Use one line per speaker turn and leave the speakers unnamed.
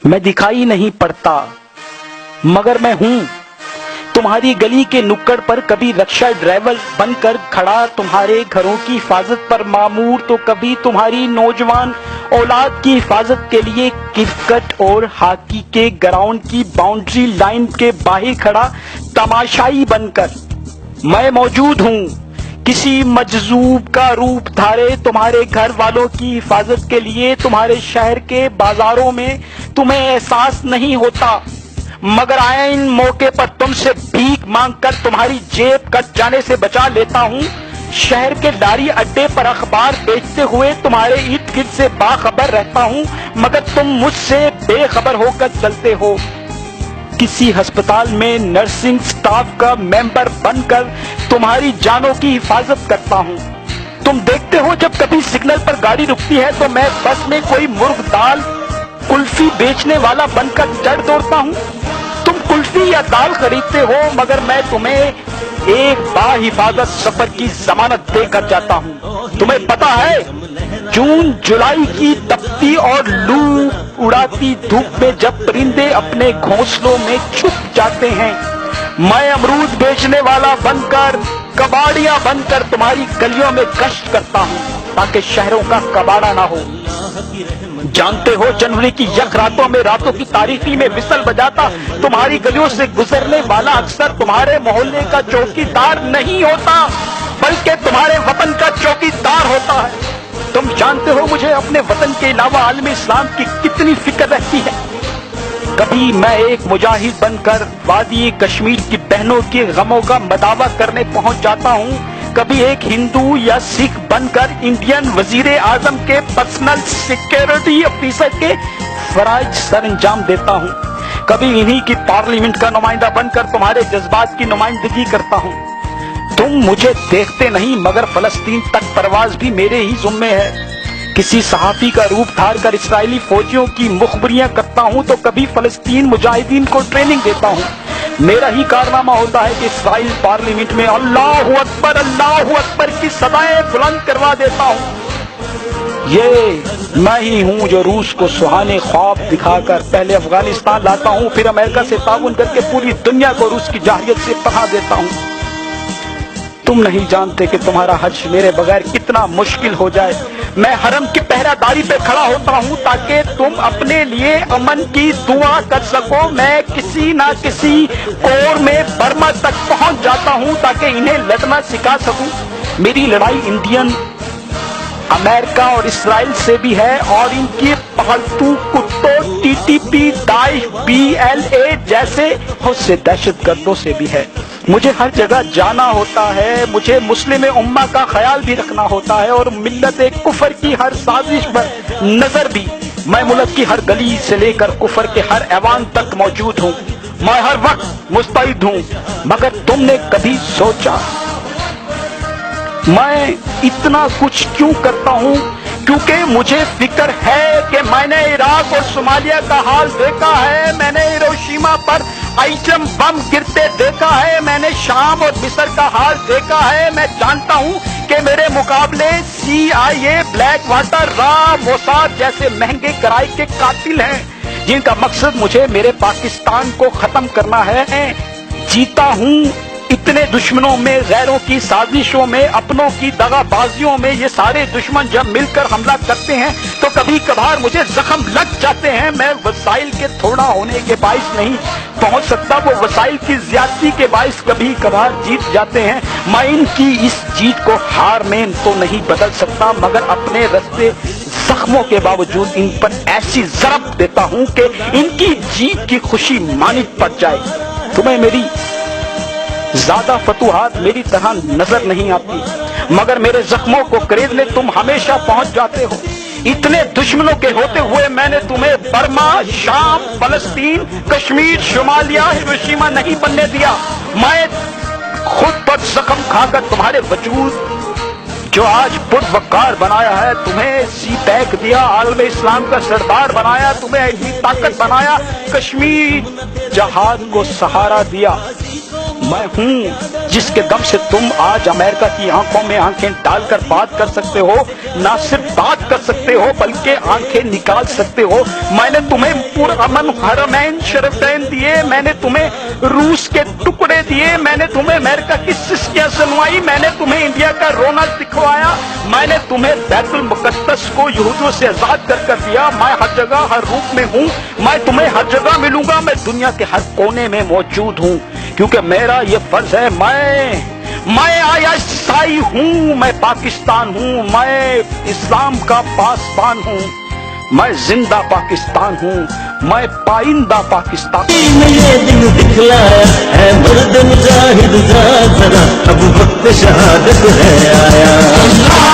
मैं दिखाई नहीं पड़ता मगर मैं हूं तुम्हारी गली के नुक्कड़ पर, कभी रक्षा ड्राइवर बनकर खड़ा तुम्हारे घरों की हिफाजत पर मामूर, तो कभी तुम्हारी नौजवान औलाद की हिफाजत के लिए क्रिकेट और हॉकी के ग्राउंड की बाउंड्री लाइन के बाहर खड़ा तमाशाई बनकर मैं मौजूद हूं। किसी मजजूब का रूप धारे तुम्हारे घर वालों की हिफाजत के लिए तुम्हारे शहर के बाजारों में तुम्हें एहसास नहीं होता, मगर आईन मौके पर तुमसे भीख मांगकर तुम्हारी जेब कट जाने से बचा लेता हूं। शहर के डारी अड्डे पर अखबार बेचते हुए तुम्हारे इर्द गिर्द से बाखबर रहता हूं, मगर तुम मुझसे बेखबर होकर चलते हो। किसी अस्पताल में नर्सिंग स्टाफ का मेंबर बनकर तुम्हारी जानों की हिफाजत करता हूं। तुम देखते हो जब कभी सिग्नल पर गाड़ी रुकती है तो मैं बस में कोई मुर्ग दाल कुल्फी बेचने वाला बनकर चढ़ दौड़ता हूं। तुम कुल्फी या दाल खरीदते हो मगर मैं तुम्हें एक बाहिफाजत सफर की जमानत देकर जाता हूं। तुम्हें पता है जून जुलाई की तपती और लू उड़ाती धूप में जब परिंदे अपने घोंसलों में छुप जाते हैं, मैं अमरूद बेचने वाला बनकर कबाड़ियां बनकर तुम्हारी गलियों में गश्त करता हूं ताकि शहरों का कबाड़ा ना हो। जानते हो जनवरी की यक रातों में रातों की तारीखी में विसल बजाता तुम्हारी गलियों से गुजरने वाला अक्सर तुम्हारे मोहल्ले का चौकीदार नहीं होता बल्कि तुम्हारे वतन का चौकीदार होता है। तुम जानते हो मुझे अपने वतन के अलावा आलम इस्लाम की कितनी फिक्र रहती है। कभी मैं एक मुजाहिद बनकर वादी कश्मीर की बहनों के गमों का मदावा करने पहुंच जाता हूं, कभी एक हिंदू या सिख बनकर इंडियन वजीर आजम के पर्सनल सिक्योरिटी ऑफिसर के फराइज सर अंजाम देता हूं, कभी इन्हीं की पार्लियामेंट का नुमाइंदा बनकर तुम्हारे जज्बात की नुमाइंदगी करता हूं। तुम मुझे देखते नहीं मगर फलस्तीन तक परवाज भी मेरे ही जुम्मे है। किसी सहाफी का रूप धार कर इसराइली फौजियों की मुखबरियां करता हूं तो कभी फलस्तीन मुजाहिदीन को ट्रेनिंग देता हूं। मेरा ही कारनामा होता है कि इसराइल पार्लियामेंट में अल्लाहू अकबर की सदाएं बुलंद करवा देता हूं। ये मैं ही हूं जो रूस को सुहाने ख्वाब दिखाकर पहले अफगानिस्तान लाता हूं, फिर अमेरिका से ताउन करके पूरी दुनिया को रूस की जाहिलियत से पढ़ा देता हूं। तुम नहीं जानते कि तुम्हारा हज मेरे बगैर कितना मुश्किल हो जाए। मैं हरम की पहरादारी पे खड़ा होता हूँ ताकि तुम अपने लिए अमन की दुआ कर सको। मैं किसी ना किसी कोर में बर्मा तक पहुँच जाता हूँ ताकि इन्हें लड़ना सिखा सकूं। मेरी लड़ाई इंडियन, अमेरिका और इसराइल से भी है और इनकी पालतू कुत्तों टीटीपी, दाइश, BLA जैसे बहुत से दहशतगर्दों से भी है। मुझे हर जगह जाना होता है, मुझे मुस्लिम उम्मा का ख्याल भी रखना होता है और मिल्लत कुफर की हर साजिश पर नजर भी। मैं मुल्क की हर गली से लेकर कुफर के हर ऐवान तक मौजूद हूँ। मैं हर वक्त मुस्तैद हूँ, मगर तुमने कभी सोचा मैं इतना कुछ क्यों करता हूँ? क्योंकि मुझे फिक्र है कि मैंने इराक और सोमालिया का हाल देखा है, मैंने हिरोशिमा पर आइटम बम गिरते देखा है, मैंने शाम और मिस्र का हाल देखा है। मैं जानता हूँ कि मेरे मुकाबले CIA, ब्लैक वाटर, रा, मोसाद जैसे महंगे किराए के कातिल हैं जिनका मकसद मुझे मेरे पाकिस्तान को खत्म करना है। जीता हूँ इतने दुश्मनों में, गैरों की साजिशों में, अपनों की दगाबाजियों में। ये सारे दुश्मन जब मिलकर हमला करते हैं तो कभी कभार मुझे जख्म लग जाते हैं। मैं वसाइल के थोड़ा होने के बाइस नहीं पहुंच सकता, वो वसाइल की ज्यादती के बाइस कभी कभार जीत जाते हैं। मैं इनकी इस जीत को हार में तो नहीं बदल सकता, मगर अपने रास्ते जख्मों के बावजूद इन पर ऐसी जरब देता हूं कि इनकी जीत की खुशी मानित पड़ जाए। तुम्हें मेरी ज्यादा फतूहात मेरी तरह नजर नहीं आती, मगर मेरे जख्मों को खरीदने तुम हमेशा पहुंच जाते हो। इतने दुश्मनों के होते हुए मैंने तुम्हें बर्मा, शाम, फलस्तीन, कश्मीर, सोमालिया, हिरोशिमा नहीं बनने दिया। मैं खुद पर जख्म खाकर तुम्हारे वजूद जो आज पुरवकार बनाया है, तुम्हें सीपैक दिया, आलम इस्लाम का सरदार बनाया, तुम्हें इतनी ताकत बनाया, कश्मीर जहाज को सहारा दिया। मैं हूं जिसके दम से तुम आज अमेरिका की आंखों में आंखें डालकर बात कर सकते हो। ना सिर्फ बात कर सकते हो बल्कि आंखें निकाल सकते हो। मैंने तुम्हें पुरअमन हरमैन शरीफैन दिए, मैंने तुम्हें रूस के टुकड़े दिए, मैंने तुम्हें अमेरिका की सिस्कियां सुनवाई, मैंने तुम्हें इंडिया का रोना दिखवाया, मैंने तुम्हें बैतुल मुकद्दस को यहूदियों से आजाद कर दिया। मैं हर जगह हर रूप में हूँ, मैं तुम्हें हर जगह मिलूंगा, मैं दुनिया के हर कोने में मौजूद हूँ, क्योंकि मेरा ये फर्ज है। मैं आईएसआई हूँ, मैं पाकिस्तान हूँ, मैं इस्लाम का पासबान हूँ, मैं जिंदा पाकिस्तान हूँ, मैं पाइंदा पाकिस्तान।
ये दिन दिखलाया है मर्द मुजाहिद जरा, अब वक्त शहादत है आया।